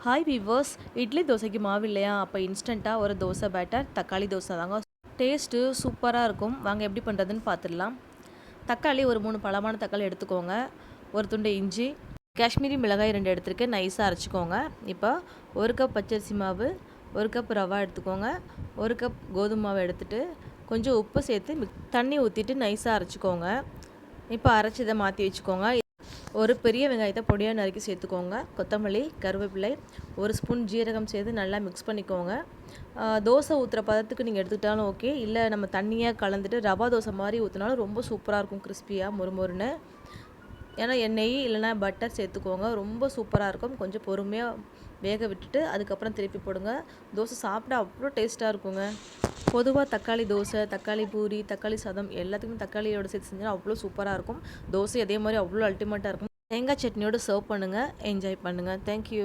Hi viewers, idli தோசைக்கு மாவு இல்லையா? அப்போ இன்ஸ்டண்ட்டாக ஒரு தோசை பேட்டர் தக்காளி தோசை தாங்க. டேஸ்ட்டு சூப்பராக இருக்கும். வாங்க எப்படி பண்ணுறதுன்னு பார்த்துடலாம். தக்காளி ஒரு 3 பழமான தக்காளி எடுத்துக்கோங்க. ஒரு துண்டு இஞ்சி, காஷ்மீரி மிளகாய் 2 எடுத்துருக்கேன், நைஸாக அரைச்சிக்கோங்க. இப்போ 1 கப் பச்சரிசி மாவு, 1 கப் ரவா எடுத்துக்கோங்க, 1 கப் கோதுமை மாவு எடுத்துகிட்டு கொஞ்சம் உப்பு சேர்த்து தண்ணி ஊற்றிட்டு நைஸாக அரைச்சிக்கோங்க. இப்போ அரைச்சதை மாற்றி வச்சுக்கோங்க. ஒரு பெரிய வெங்காயத்தை பொடியாக நறுக்கி சேர்த்துக்கோங்க. கொத்தமல்லி, கருவேப்பிலை, 1 ஸ்பூன் ஜீரகம் சேர்த்து நல்லா மிக்ஸ் பண்ணிக்கோங்க. தோசை ஊற்றுற பதத்துக்கு நீங்கள் எடுத்துக்கிட்டாலும் ஓகே, இல்லை நம்ம தண்ணியாக கலந்துட்டு ரவா தோசை மாதிரி ஊற்றினாலும் ரொம்ப சூப்பராக இருக்கும், கிறிஸ்பியாக மொறுமொறுன்னு. ஏன்னா நெய் இல்லைனா பட்டர் சேர்த்துக்கோங்க, ரொம்ப சூப்பராக இருக்கும். கொஞ்சம் பொறுமையாக வேக விட்டுட்டு அதுக்கப்புறம் திருப்பி போடுங்க. தோசை சாப்பிட அவ்வளோ டேஸ்ட்டாக இருக்குங்க. பொதுவாக தக்காளி தோசை, தக்காளி பூரி, தக்காளி சாதம் எல்லாத்துக்குமே தக்காளியோட சேர்த்து செஞ்சால் அவ்வளோ சூப்பராக இருக்கும். தோசை அதே மாதிரி அவ்வளோ அல்டிமேட்டாக இருக்கும். தேங்காய் சட்னியோடு சர்வ் பண்ணுங்கள், என்ஜாய் பண்ணுங்கள். தேங்க்யூ.